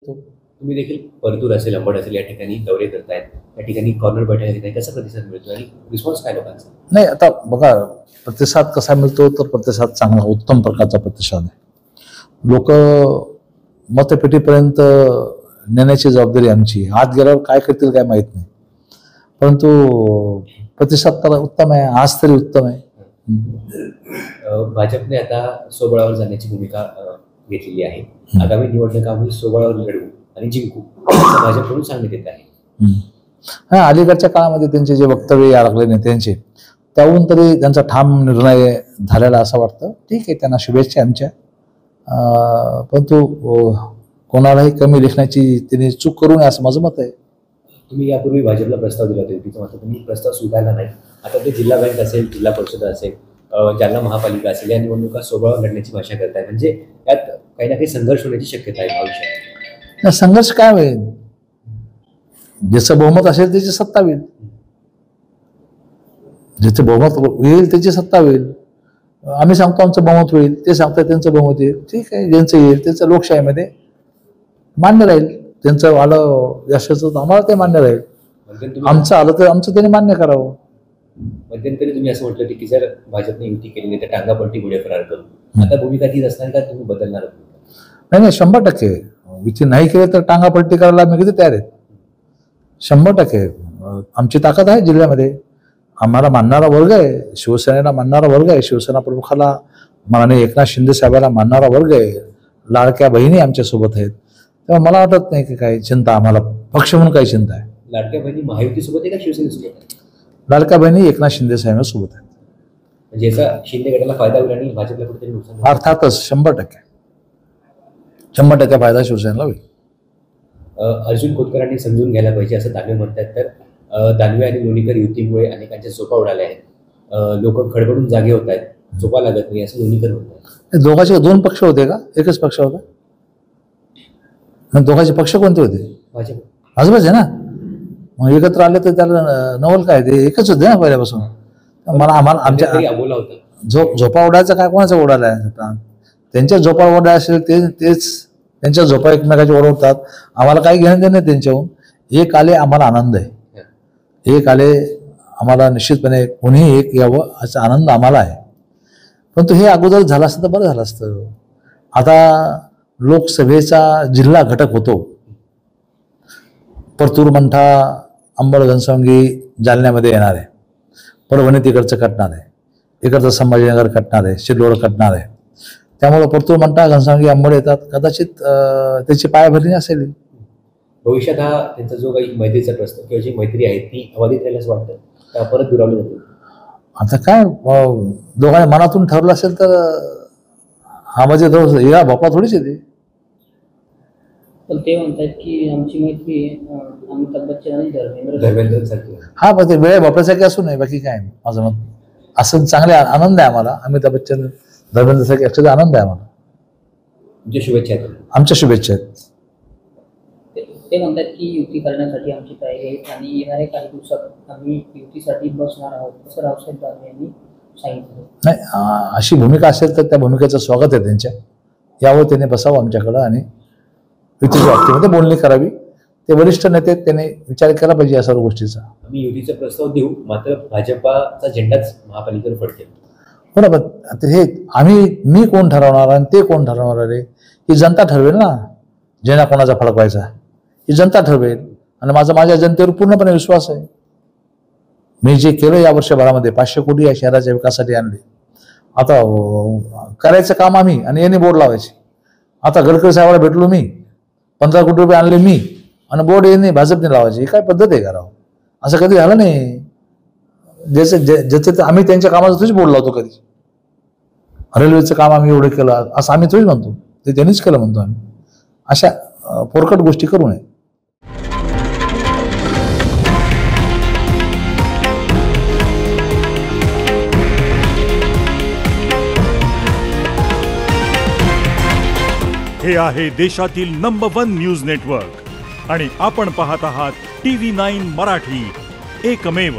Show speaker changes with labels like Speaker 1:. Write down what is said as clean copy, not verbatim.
Speaker 1: तुम्ही देखील परतूर असेल, अंबड असेल या ठिकाणी दौरे करतायत, त्या ठिकाणी कॉर्नर बैठक घेताय, कसा प्रतिसाद मिळतो आणि रिस्पॉन्स काय लोकांचा?
Speaker 2: नाही, आता बघा प्रतिसाद कसा मिळतो तर प्रतिसाद चांगला उत्तम प्रकारचा प्रतिसाद आहे. लोक मतपेटीपर्यंत नेण्याची जबाबदारी आमची. आत गेल्यावर काय करतील काय माहीत नाही, परंतु प्रतिसाद त्याला उत्तम आहे. आज तरी उत्तम आहे.
Speaker 1: भाजपने आता स्वबळावर जाण्याची भूमिका घेतलेली आहे. आगामी निवडणुका आम्ही स्वबळावर लढवू आणि जिंकू असं भाजपकडून सांगण्यात येत आहे.
Speaker 2: हा, अलीकडच्या काळामध्ये त्यांचे जे वक्तव्य या लागले नेत्यांचे, त्याहून तरी त्यांचा ठाम निर्णय झालेला असं वाटतं. ठीक आहे, त्यांना शुभेच्छा आमच्या. परंतु कोणालाही कमी लेखण्याची त्यांनी चूक करू नये असं माझं मत आहे.
Speaker 1: तुम्ही यापूर्वी भाजपला प्रस्ताव दिला होता, तिथं मात्र तुम्ही प्रस्ताव स्वीकारला नाही. आता ते जिल्हा बँक असेल, जिल्हा परिषद असेल, जालना महापालिका असेल, या निवडणुका स्वबळावर लढण्याची भाषा करताय, म्हणजे यात काही ना काही संघर्ष होण्याची शक्यता आहे भविष्यात.
Speaker 2: संघर्ष काय होईल? ज्याचं बहुमत असेल त्याची सत्ता होईल, ज्याचं बहुमत येईल त्याची सत्ता होईल. आम्ही सांगतो आमचं बहुमत होईल, ते सांगतात त्यांचं बहुमत येईल. ठीक आहे, ज्यांचं येईल त्याचं लोकशाहीमध्ये मान्य राहील. त्यांचं आलं यशाचं तर आम्हाला ते मान्य राहील. आमचं आलं तर आमचं त्यांनी मान्य करावं.
Speaker 1: मध्यंतरी तुम्ही असं म्हटलं की जर भाजपने युती केली नाही तर टांगापलटी गुढे फरार करू. आता भूमिका तीच असणार का तुम्ही बदलणार?
Speaker 2: नाही, 100% युती नाही केली तर टांगापलटी करायला आम्ही किती तयार आहेत. 100% आमची ताकद आहे जिल्ह्यामध्ये. आम्हाला मानणारा वर्ग आहे, शिवसेनेला मानणारा वर्ग आहे, शिवसेना प्रमुखाला माननीय एकनाथ शिंदे साहेबांना मानणारा वर्ग आहे. लाडक्या बहिणी आमच्यासोबत आहेत. तेव्हा मला वाटत नाही की काही चिंता, आम्हाला पक्ष म्हणून काही चिंता आहे.
Speaker 1: लाडक्या बहिणी महायुतीसोबत आहे का शिवसेनेसोबत आहे?
Speaker 2: लाडक्या बहिणी एकनाथ शिंदे साहेबांसोबत आहेत.
Speaker 1: म्हणजे याचा शिंदे गटाला फायदा होईल आणि भाजपला कुठेतरी नुकसान होईल?
Speaker 2: अर्थातच 100% फायदा शिवसेनेला होईल.
Speaker 1: अर्जुन खोतकरांनी समजून घ्यायला पाहिजे असं दानवे म्हणतात. तर दानवे आणि लोणीकर युतीमुळे अनेकांच्या झोपा उडाल्या आहेत, लोक खडबडून जागे होत आहेत, झोपा लागत नाही असं लोणीकर म्हणतात.
Speaker 2: दोघांचे 2 पक्ष होते का? एकच पक्ष होता? मग दोघांचे पक्ष कोणते होते? भाजपच आहे ना. मग एकत्र आले तर त्याला नवल काय? ते एकच होते ना पहिल्यापासून. आम्हाला आमच्या झोपा उडायचं काय? कोणाचा उडाला आहे? त्यांच्या झोपा उडाय असेल तेच त्यांच्या झोपा एकमेकाच्या उडवतात. आम्हाला काही घेणं देणं नाही त्यांच्याहून. एक आले आम्हाला आनंद आहे, एक आले आम्हाला निश्चितपणे कोणीही एक यावं असा आनंद आम्हाला आहे. परंतु हे अगोदर झालं असतं तर बरं झालं असतं. आता लोकसभेचा जिल्हा घटक होतो. परतूर, मंठा, अंबड, घनसावंगी जालन्यामध्ये येणार आहे. परभणी तिकडचं कटणार आहे, इकडचं संभाजीनगर कटणार आहे, शिरोड कटणार आहे. त्यामुळे परतूर, मंठा, घनसावंगी, अंबड येतात. कदाचित त्याची पायाभरणी असेल.
Speaker 1: भविष्यात हा त्यांचा जो काही मैत्रीचा प्रस्ताव किंवा जी मैत्री आहे ती अबाधित राहिलं असं वाटतं त्या परत दुरावलं जातं.
Speaker 2: आता काय दोघांच्या मनातून ठरलं असेल तर हा म्हणजे या भोपळा थोडीच येते.
Speaker 3: पण ते म्हणतात की आमची मैत्री अमिताभ बच्चन आणि धर्मेंद्र
Speaker 1: सारखी.
Speaker 2: हा, पण ते वेळ भोपळ्यासारखी असू नये, बाकी काय माझं मत. असं चांगले आनंद आहे आम्हाला. अमिताभ बच्चन, धर्मेंद्र सारखी actually आनंद आहे आम्हाला.
Speaker 1: तुमच्या शुभेच्छा आहेत.
Speaker 2: आमच्या शुभेच्छा आहेत.
Speaker 3: ते म्हणतात की युती करण्यासाठी आमची तयारी आहे आणि येणाऱ्या काही दिवसात आम्ही युतीसाठी बसणार आहोत असं रावसाहेब दानवे यांनी सांगितलं.
Speaker 2: नाही, अशी भूमिका असेल तर त्या भूमिकेचं स्वागत आहे त्यांच्या. यावर त्यांनी बसावं आमच्याकडं आणि युतीच्या बाबतीमध्ये बोलणी करावी. ते वरिष्ठ नेते त्यांनी विचार केला पाहिजे या सर्व गोष्टीचा.
Speaker 1: आम्ही युतीचा प्रस्ताव देऊ, मात्र भाजपाचा झेंडाच महापालिकेवर फडकेल.
Speaker 2: हो ना, पण आता हे मी कोण ठरवणार आणि ते कोण ठरवणार आहे? ही जनता ठरवेल ना. झेंडा कोणाचा फडकवायचा ही जनता ठरवेल. आणि माझ्या जनतेवर पूर्णपणे विश्वास आहे. मी जे केलं या वर्षभरामध्ये 500 कोटी या शहराच्या विकासासाठी आणले. आता करायचं काम आम्ही आणि यांनी बोर्ड लावायचे. आता गडकरी साहेबाला भेटलो मी, 15 कोटी रुपये आणले मी आणि बोर्ड यांनी भाजपने लावायचे. ही काय पद्धत आहे करावं? असं कधी झालं नाही. ज्याचं आम्ही त्यांच्या कामाचं थोडीच बोर्ड लावतो. कधी रेल्वेचं काम आम्ही एवढं केलं असं आम्ही थोडीच म्हणतो, ते त्यांनीच केलं म्हणतो आम्ही. अशा पोरकट गोष्टी करू नये.
Speaker 4: हे आहे देशातील नंबर 1 न्यूज नेटवर्क आणि आपण पाहत आहात TV9 मराठी, एकमेव.